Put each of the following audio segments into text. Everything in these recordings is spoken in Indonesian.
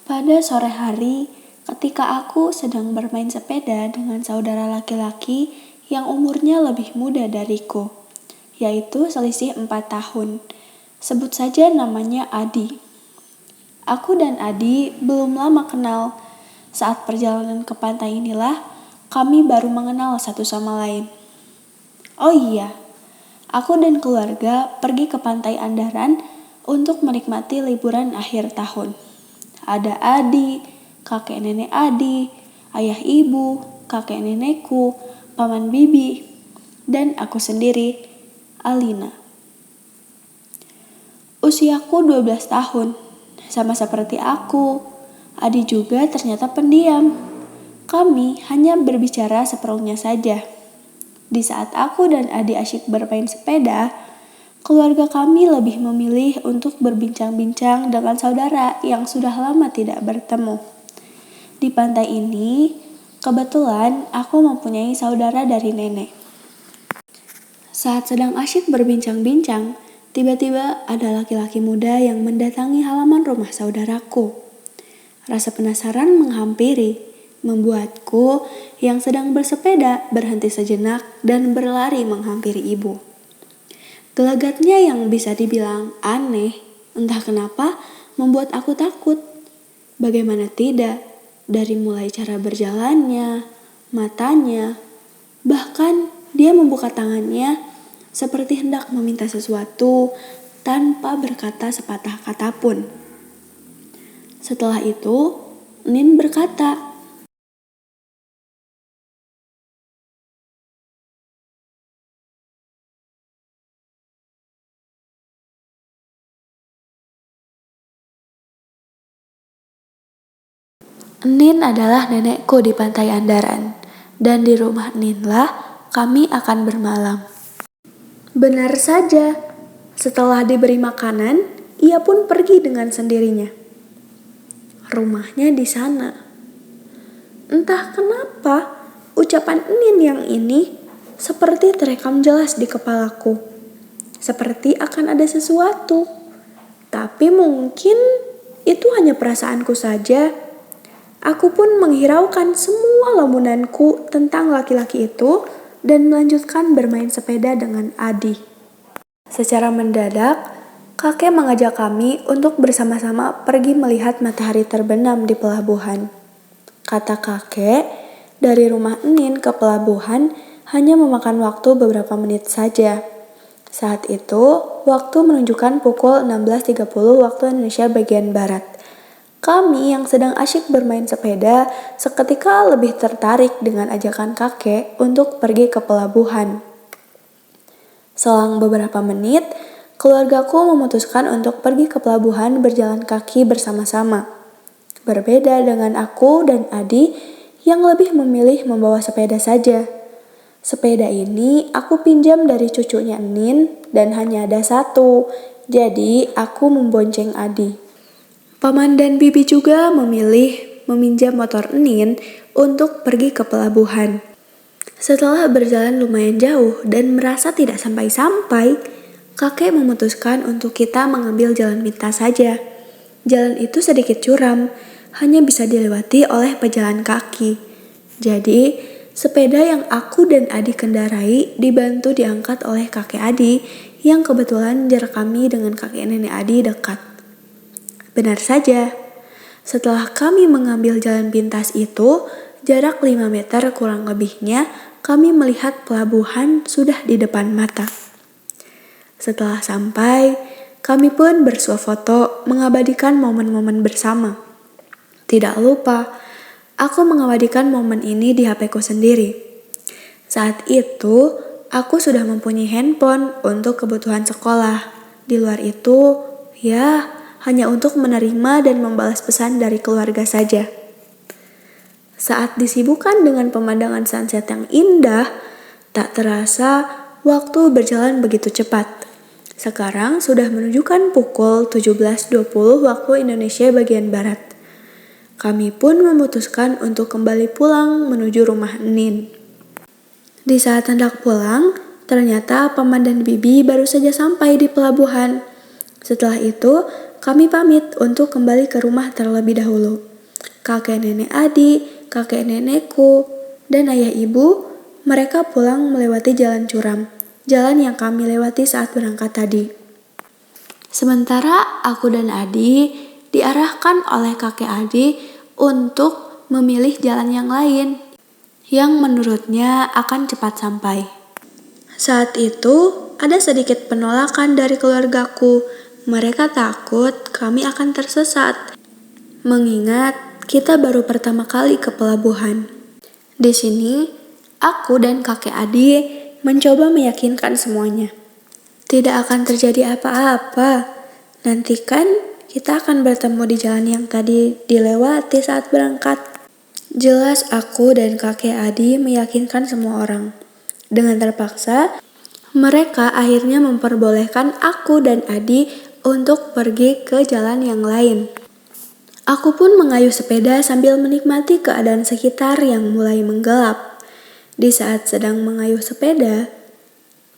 Pada sore hari, ketika aku sedang bermain sepeda dengan saudara laki-laki yang umurnya lebih muda dariku, yaitu selisih 4 tahun. Sebut saja namanya Adi. Aku dan Adi belum lama kenal. Saat perjalanan ke pantai inilah, kami baru mengenal satu sama lain. Oh iya, aku dan keluarga pergi ke Pantai Andaran untuk menikmati liburan akhir tahun. Ada Adi, kakek nenek Adi, ayah ibu, kakek nenekku, paman bibi, dan aku sendiri, Alina. Usiaku 12 tahun, sama seperti aku. Adi juga ternyata pendiam. Kami hanya berbicara seperlunya saja. Di saat aku dan Adi asyik bermain sepeda, keluarga kami lebih memilih untuk berbincang-bincang dengan saudara yang sudah lama tidak bertemu. Di pantai ini, kebetulan aku mempunyai saudara dari nenek. Saat sedang asyik berbincang-bincang, tiba-tiba ada laki-laki muda yang mendatangi halaman rumah saudaraku. Rasa penasaran menghampiri, membuatku yang sedang bersepeda berhenti sejenak dan berlari menghampiri ibu. Gelagatnya yang bisa dibilang aneh, entah kenapa membuat aku takut. Bagaimana tidak, dari mulai cara berjalannya, matanya, bahkan dia membuka tangannya seperti hendak meminta sesuatu tanpa berkata sepatah kata pun. Setelah itu, Nin berkata, Nin adalah nenekku di Pantai Andaran, dan di rumah Ninlah kami akan bermalam. Benar saja, setelah diberi makanan, ia pun pergi dengan sendirinya. Rumahnya di sana. Entah kenapa, ucapan Nin yang ini seperti terekam jelas di kepalaku. Seperti akan ada sesuatu. Tapi mungkin itu hanya perasaanku saja. Aku pun menghiraukan semua lamunanku tentang laki-laki itu dan melanjutkan bermain sepeda dengan Adi. Secara mendadak, kakek mengajak kami untuk bersama-sama pergi melihat matahari terbenam di pelabuhan. Kata kakek, dari rumah Nin ke pelabuhan hanya memakan waktu beberapa menit saja. Saat itu, waktu menunjukkan pukul 16.30 waktu Indonesia bagian Barat. Kami yang sedang asyik bermain sepeda seketika lebih tertarik dengan ajakan kakek untuk pergi ke pelabuhan. Selang beberapa menit, keluargaku memutuskan untuk pergi ke pelabuhan berjalan kaki bersama-sama. Berbeda dengan aku dan Adi yang lebih memilih membawa sepeda saja. Sepeda ini aku pinjam dari cucunya Nin dan hanya ada satu, jadi aku membonceng Adi. Paman dan bibi juga memilih meminjam motor Nin untuk pergi ke pelabuhan. Setelah berjalan lumayan jauh dan merasa tidak sampai-sampai, kakek memutuskan untuk kita mengambil jalan pintas saja. Jalan itu sedikit curam, hanya bisa dilewati oleh pejalan kaki. Jadi, sepeda yang aku dan Adi kendarai dibantu diangkat oleh kakek Adi yang kebetulan jarak kami dengan kakek nenek Adi dekat. Benar saja, setelah kami mengambil jalan pintas itu, jarak 5 meter kurang lebihnya, kami melihat pelabuhan sudah di depan mata. Setelah sampai, kami pun bersuah foto mengabadikan momen-momen bersama. Tidak lupa, aku mengabadikan momen ini di HP-ku sendiri. Saat itu, aku sudah mempunyai handphone untuk kebutuhan sekolah. Di luar itu, ya, hanya untuk menerima dan membalas pesan dari keluarga saja. Saat disibukkan dengan pemandangan sunset yang indah, tak terasa waktu berjalan begitu cepat. Sekarang sudah menunjukkan pukul 17.20 waktu Indonesia bagian Barat. Kami pun memutuskan untuk kembali pulang menuju rumah Nin. Di saat hendak pulang, ternyata paman dan bibi baru saja sampai di pelabuhan. Setelah itu, kami pamit untuk kembali ke rumah terlebih dahulu. Kakek nenek adik, kakek nenekku, dan ayah ibu, mereka pulang melewati jalan curam, jalan yang kami lewati saat berangkat tadi. Sementara aku dan Adi diarahkan oleh kakek Adi untuk memilih jalan yang lain, yang menurutnya akan cepat sampai. Saat itu, ada sedikit penolakan dari keluargaku. Mereka takut kami akan tersesat, mengingat kita baru pertama kali ke pelabuhan. Di sini, aku dan kakek Adi mencoba meyakinkan semuanya. Tidak akan terjadi apa-apa. Nanti kan kita akan bertemu di jalan yang tadi dilewati saat berangkat. Jelas aku dan kakek Adi meyakinkan semua orang. Dengan terpaksa, mereka akhirnya memperbolehkan aku dan Adi untuk pergi ke jalan yang lain. Aku pun mengayuh sepeda sambil menikmati keadaan sekitar yang mulai menggelap. Di saat sedang mengayuh sepeda,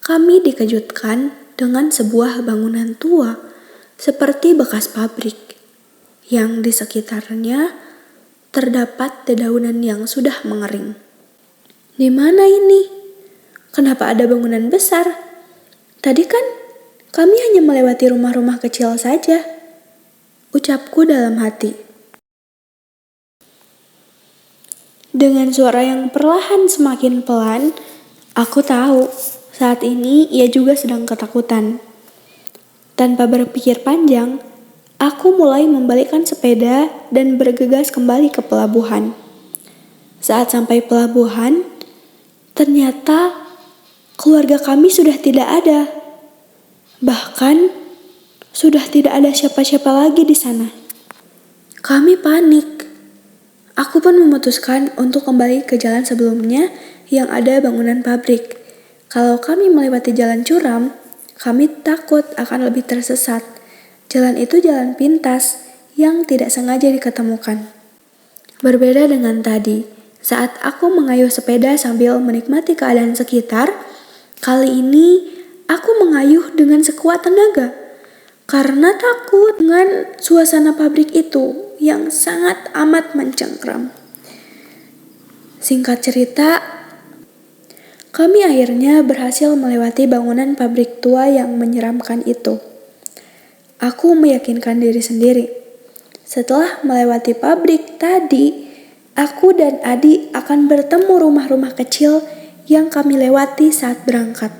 kami dikejutkan dengan sebuah bangunan tua seperti bekas pabrik, yang di sekitarnya terdapat dedaunan yang sudah mengering. Di mana ini? Kenapa ada bangunan besar? Tadi kan kami hanya melewati rumah-rumah kecil saja, ucapku dalam hati. Dengan suara yang perlahan semakin pelan, aku tahu saat ini ia juga sedang ketakutan. Tanpa berpikir panjang, aku mulai membalikkan sepeda dan bergegas kembali ke pelabuhan. Saat sampai pelabuhan, ternyata keluarga kami sudah tidak ada. Bahkan, sudah tidak ada siapa-siapa lagi di sana. Kami panik. Aku pun memutuskan untuk kembali ke jalan sebelumnya yang ada bangunan pabrik. Kalau kami melewati jalan curam, kami takut akan lebih tersesat. Jalan itu jalan pintas yang tidak sengaja diketemukan. Berbeda dengan tadi, saat aku mengayuh sepeda sambil menikmati keadaan sekitar, kali ini aku mengayuh dengan sekuat tenaga karena takut dengan suasana pabrik itu yang sangat amat mencengkram. Singkat cerita, kami akhirnya berhasil melewati bangunan pabrik tua yang menyeramkan itu. Aku meyakinkan diri sendiri. Setelah melewati pabrik tadi, aku dan Adi akan bertemu rumah-rumah kecil yang kami lewati saat berangkat.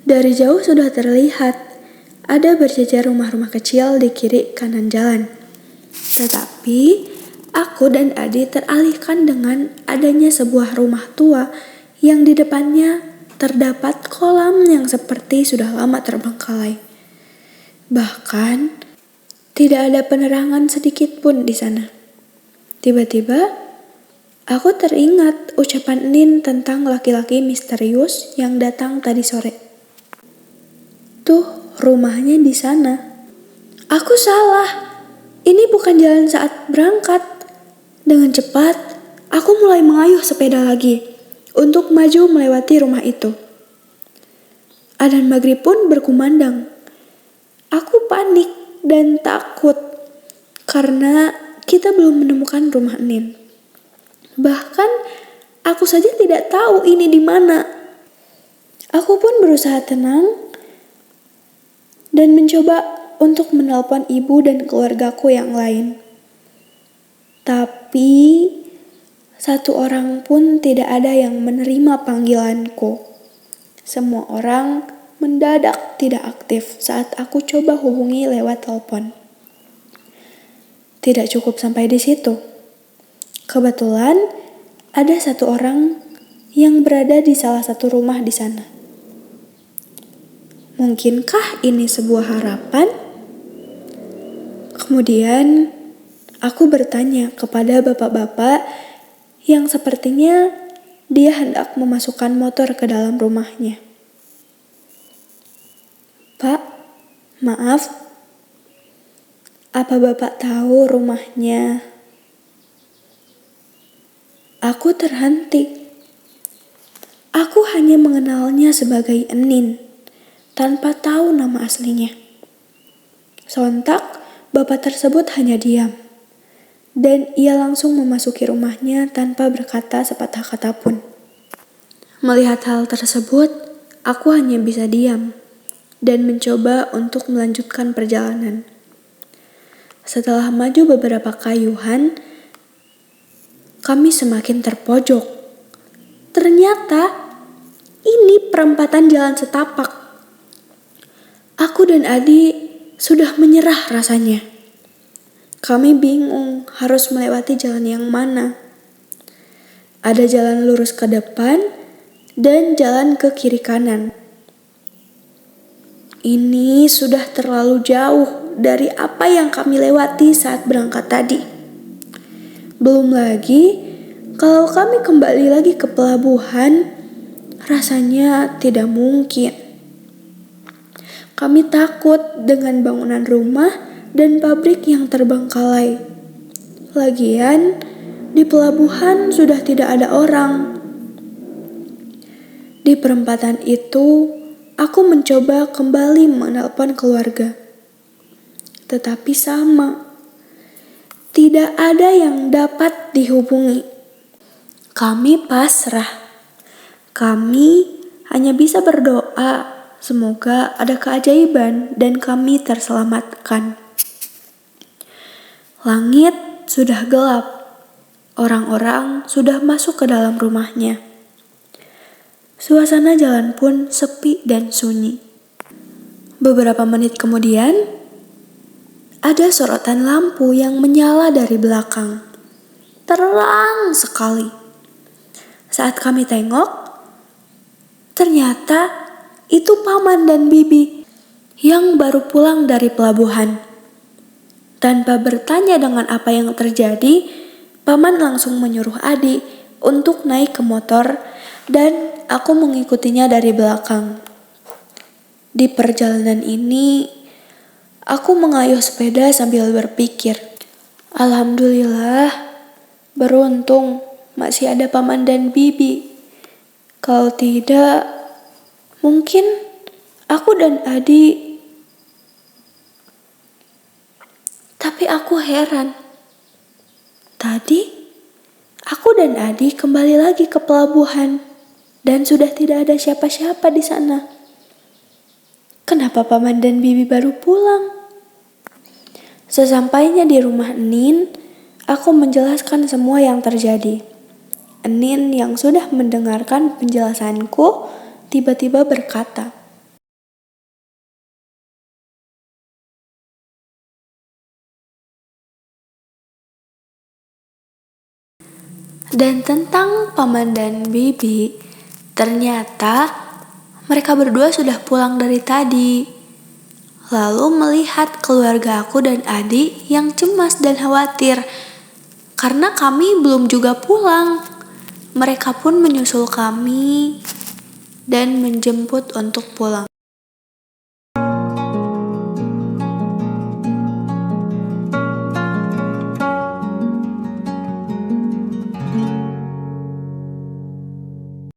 Dari jauh sudah terlihat ada berjejer rumah-rumah kecil di kiri kanan jalan. Tetapi aku dan Adi teralihkan dengan adanya sebuah rumah tua yang di depannya terdapat kolam yang seperti sudah lama terbengkalai. Bahkan tidak ada penerangan sedikit pun di sana. Tiba-tiba aku teringat ucapan Nin tentang laki-laki misterius yang datang tadi sore. Tuh, rumahnya di sana. Aku salah. Ini bukan jalan saat berangkat. Dengan cepat, aku mulai mengayuh sepeda lagi untuk maju melewati rumah itu. Adzan maghrib pun berkumandang. Aku panik dan takut karena kita belum menemukan rumah Nin. Bahkan aku saja tidak tahu ini di mana. Aku pun berusaha tenang dan mencoba untuk menelpon ibu dan keluargaku yang lain. Tapi satu orang pun tidak ada yang menerima panggilanku. Semua orang mendadak tidak aktif saat aku coba hubungi lewat telepon. Tidak cukup sampai di situ. Kebetulan ada satu orang yang berada di salah satu rumah di sana. Mungkinkah ini sebuah harapan? Kemudian aku bertanya kepada bapak-bapak yang sepertinya dia hendak memasukkan motor ke dalam rumahnya. Pak, maaf, apa Bapak tahu rumahnya? Aku terhenti. Aku hanya mengenalnya sebagai Enin, tanpa tahu nama aslinya. Sontak, bapak tersebut hanya diam. Dan ia langsung memasuki rumahnya tanpa berkata sepatah kata pun. Melihat hal tersebut, aku hanya bisa diam dan mencoba untuk melanjutkan perjalanan. Setelah maju beberapa kayuhan, kami semakin terpojok. Ternyata ini perempatan jalan setapak. Aku dan Adi sudah menyerah rasanya. Kami bingung harus melewati jalan yang mana. Ada jalan lurus ke depan dan jalan ke kiri kanan. Ini sudah terlalu jauh dari apa yang kami lewati saat berangkat tadi. Belum lagi, kalau kami kembali lagi ke pelabuhan, rasanya tidak mungkin. Kami takut dengan bangunan rumah dan pabrik yang terbengkalai. Lagian, di pelabuhan sudah tidak ada orang. Di perempatan itu, aku mencoba kembali menelpon keluarga. Tetapi sama, tidak ada yang dapat dihubungi. Kami pasrah. Kami hanya bisa berdoa semoga ada keajaiban dan kami terselamatkan. Langit sudah gelap. Orang-orang sudah masuk ke dalam rumahnya. Suasana jalan pun sepi dan sunyi. Beberapa menit kemudian, ada sorotan lampu yang menyala dari belakang. Terang sekali. Saat kami tengok, ternyata itu paman dan bibi yang baru pulang dari pelabuhan. Tanpa bertanya dengan apa yang terjadi, paman langsung menyuruh Adi untuk naik ke motor dan aku mengikutinya dari belakang. Di perjalanan ini, aku mengayuh sepeda sambil berpikir, alhamdulillah, beruntung masih ada paman dan bibi. Kalau tidak, mungkin aku dan Adi. Tapi aku heran. Tadi, aku dan Adi kembali lagi ke pelabuhan dan sudah tidak ada siapa-siapa di sana. Kenapa paman dan bibi baru pulang? Sesampainya di rumah Enin, aku menjelaskan semua yang terjadi. Enin yang sudah mendengarkan penjelasanku tiba-tiba berkata, dan tentang paman dan bibi, ternyata mereka berdua sudah pulang dari tadi. Lalu melihat keluarga aku dan Adi yang cemas dan khawatir karena kami belum juga pulang. Mereka pun menyusul kami dan menjemput untuk pulang.